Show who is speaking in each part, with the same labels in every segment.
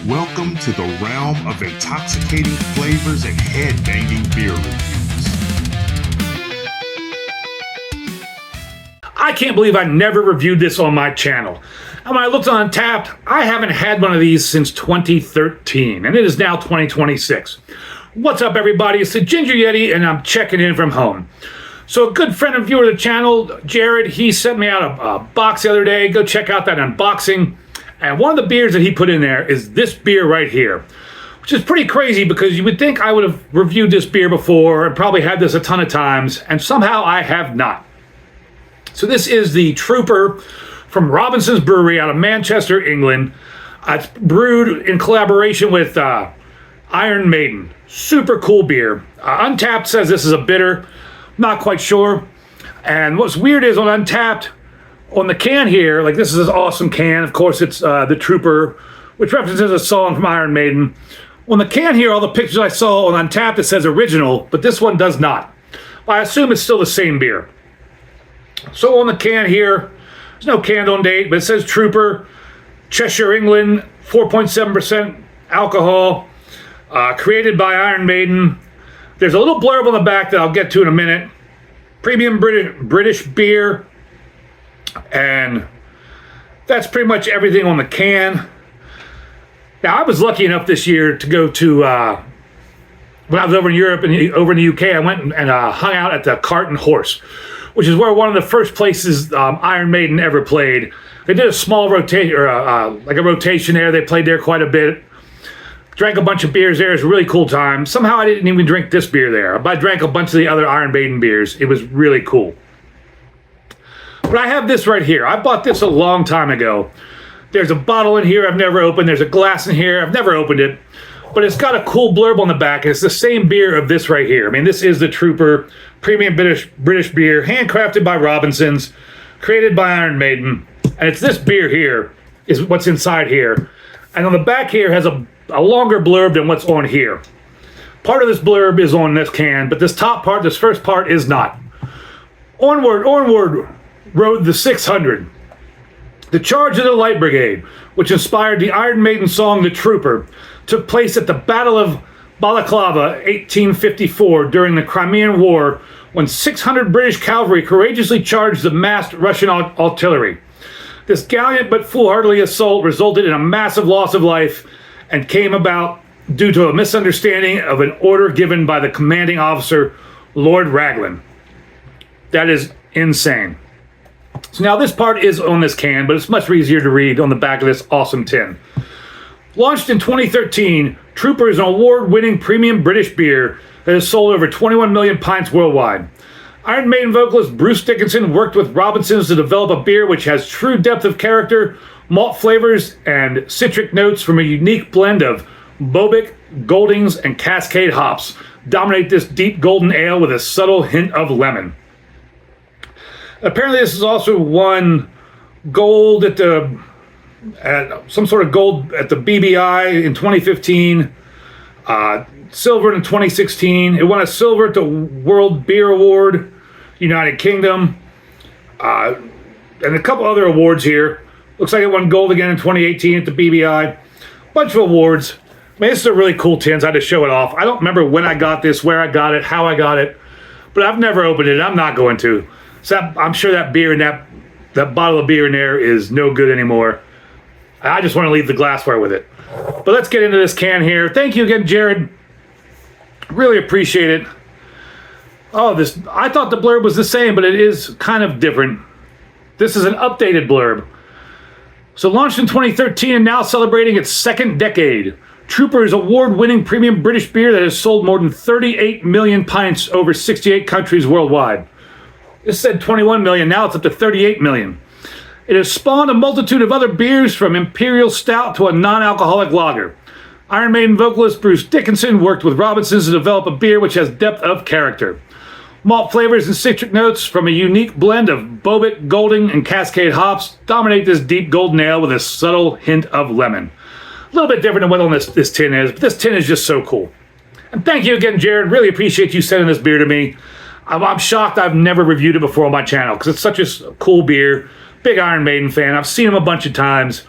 Speaker 1: Welcome to the realm of intoxicating flavors and head-banging beer reviews.
Speaker 2: I can't believe I never reviewed this on my channel. And when I looked on Untappd, I haven't had one of these since 2013, and it is now 2026. What's up, everybody? It's the Ginger Yeti, and I'm checking in from home. So a good friend and viewer of the channel, Jared, he sent me out a box the other day. Go check out that unboxing. And one of the beers that he put in there is this beer right here, which is pretty crazy because you would think I would have reviewed this beer before and probably had this a ton of times, and somehow I have not. So this is the Trooper from Robinson's Brewery out of Manchester, England. It's brewed in collaboration with Iron Maiden. Super cool beer. Untappd says this is a bitter. Not quite sure. And what's weird is on Untappd, on the can here, like this is an awesome can. Of course, it's the Trooper, which references a song from Iron Maiden. On the can here, all the pictures I saw on Untappd, it says original, but this one does not. I assume it's still the same beer. So on the can here, there's no can on date, but it says Trooper, Cheshire, England, 4.7% alcohol, created by Iron Maiden. There's a little blurb on the back that I'll get to in a minute. Premium British beer. And that's pretty much everything on the can. Now, I was lucky enough this year to go to, when I was over in Europe and over in the UK, I went and hung out at the Cart and Horse, which is where one of the first places Iron Maiden ever played. They did a small rotation, like a rotation there. They played there quite a bit. Drank a bunch of beers there. It was a really cool time. Somehow I didn't even drink this beer there, but I drank a bunch of the other Iron Maiden beers. It was really cool. But I have this right here. I bought this a long time ago. There's a bottle in here I've never opened. There's a glass in here. I've never opened it. But it's got a cool blurb on the back. And it's the same beer of this right here. I mean, this is the Trooper Premium British beer, handcrafted by Robinsons, created by Iron Maiden. And it's this beer here is what's inside here. And on the back here has a longer blurb than what's on here. Part of this blurb is on this can, but this top part, this first part, is not. Onward, rode the 600. The charge of the Light Brigade, which inspired the Iron Maiden song The Trooper, took place at the Battle of Balaclava, 1854, during the Crimean War, when 600 British cavalry courageously charged the massed Russian artillery. This gallant but foolhardy assault resulted in a massive loss of life and came about due to a misunderstanding of an order given by the commanding officer, Lord Raglan. That is insane. So now this part is on this can, but it's much easier to read on the back of this awesome tin. Launched in 2013, Trooper is an award-winning premium British beer that has sold over 21 million pints worldwide. Iron Maiden vocalist Bruce Dickinson worked with Robinsons to develop a beer which has true depth of character, malt flavors, and citric notes from a unique blend of Bobic, Goldings, and Cascade hops. Dominate this deep golden ale with a subtle hint of lemon. Apparently, this is also won gold at some sort of gold at the BBI in 2015, silver in 2016. It won a silver at the World Beer Award, United Kingdom, and a couple other awards here. Looks like it won gold again in 2018 at the BBI. Bunch of awards. I mean, this is a really cool tin. I had to show it off. I don't remember when I got this, where I got it, how I got it, but I've never opened it. I'm not going to. So I'm sure that beer in that bottle of beer in there is no good anymore. I just want to leave the glassware with it. But let's get into this can here. Thank you again, Jared. Really appreciate it. Oh, I thought the blurb was the same, but it is kind of different. This is an updated blurb. So launched in 2013 and now celebrating its second decade. Trooper is award-winning premium British beer that has sold more than 38 million pints over 68 countries worldwide. This said 21 million, now it's up to 38 million. It has spawned a multitude of other beers from Imperial Stout to a non-alcoholic lager. Iron Maiden vocalist Bruce Dickinson worked with Robinsons to develop a beer which has depth of character. Malt flavors and citric notes from a unique blend of Bobic, Golding, and Cascade hops dominate this deep golden ale with a subtle hint of lemon. A little bit different than what on this tin is, but this tin is just so cool. And thank you again, Jared. Really appreciate you sending this beer to me. I'm shocked I've never reviewed it before on my channel because it's such a cool beer. Big Iron Maiden fan. I've seen him a bunch of times.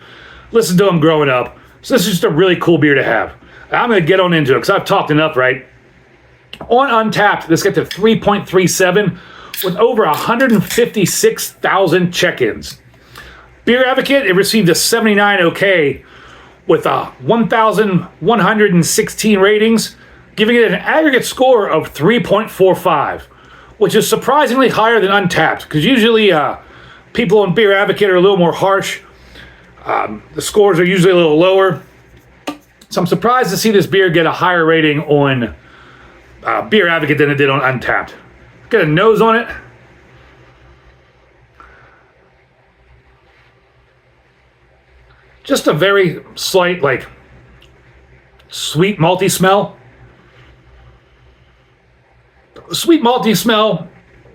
Speaker 2: Listened to him growing up. So this is just a really cool beer to have. I'm going to get on into it because I've talked enough, right? On Untapped, this gets to 3.37 with over 156,000 check-ins. Beer Advocate, it received a 79 OK with 1,116 ratings, giving it an aggregate score of 3.45, which is surprisingly higher than Untapped, because usually people on Beer Advocate are a little more harsh. The scores are usually a little lower. So I'm surprised to see this beer get a higher rating on Beer Advocate than it did on Untapped. Got a nose on it. Just a very slight, like, sweet malty smell. Sweet malty smell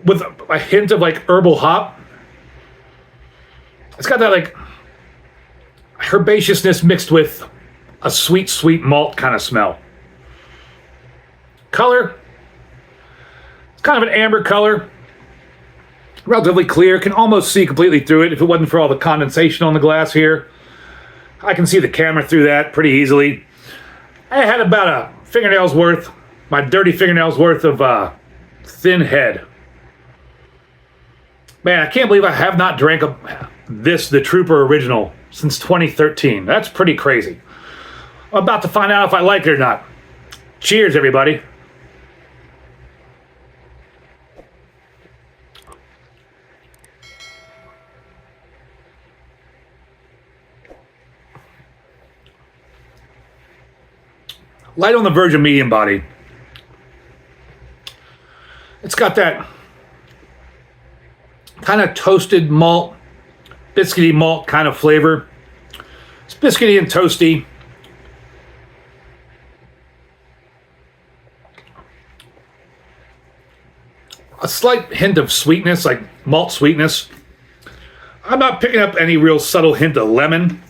Speaker 2: with a hint of, like, herbal hop. It's got that, like, herbaceousness mixed with a sweet, sweet malt kind of smell. Color, it's kind of an amber color. Relatively clear, can almost see completely through it if it wasn't for all the condensation on the glass here. I can see the camera through that pretty easily. I had about a fingernail's worth, my dirty fingernail's worth of thin head. Man, I can't believe I have not drank the Trooper Original since 2013. That's pretty crazy. I'm about to find out if I like it or not. Cheers, everybody. Light on the verge of medium body. It's got that kind of toasted malt, biscuity malt kind of flavor. It's biscuity and toasty. A slight hint of sweetness, like malt sweetness. I'm not picking up any real subtle hint of lemon.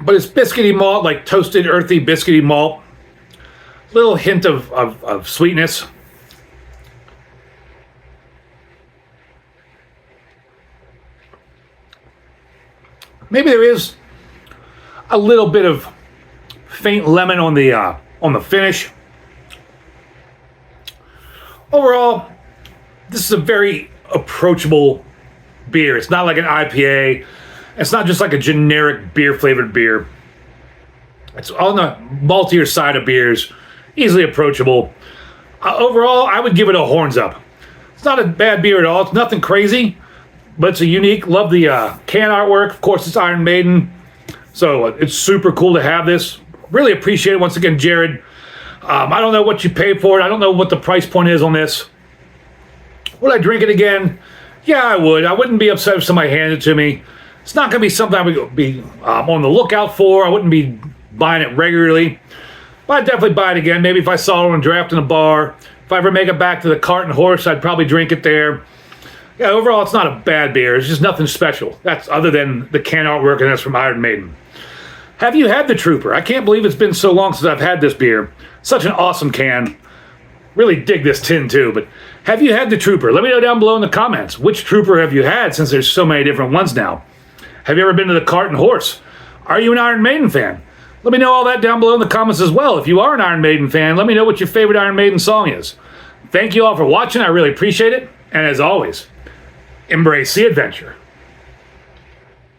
Speaker 2: But it's biscuity malt, like toasted, earthy biscuity malt. Little hint of sweetness. Maybe there is a little bit of faint lemon on the finish. Overall, this is a very approachable beer. It's not like an IPA. It's not just like a generic beer-flavored beer. It's on the maltier side of beers, easily approachable. Overall, I would give it a horns up. It's not a bad beer at all. It's nothing crazy, but it's a unique. Love the can artwork. Of course, it's Iron Maiden, so it's super cool to have this. Really appreciate it. Once again, Jared. I don't know what you paid for it. I don't know what the price point is on this. Would I drink it again? Yeah, I would. I wouldn't be upset if somebody handed it to me. It's not going to be something I would be on the lookout for. I wouldn't be buying it regularly. But I'd definitely buy it again. Maybe if I saw it on draft in a bar. If I ever make it back to the Cart and Horse, I'd probably drink it there. Yeah, overall, it's not a bad beer. It's just nothing special. That's other than the can artwork, and that's from Iron Maiden. Have you had the Trooper? I can't believe it's been so long since I've had this beer. Such an awesome can. Really dig this tin too, but have you had the Trooper? Let me know down below in the comments. Which Trooper have you had, since there's so many different ones now? Have you ever been to the Cart and Horse? Are you an Iron Maiden fan? Let me know all that down below in the comments as well. If you are an Iron Maiden fan, let me know what your favorite Iron Maiden song is. Thank you all for watching. I really appreciate it. And as always, embrace the adventure.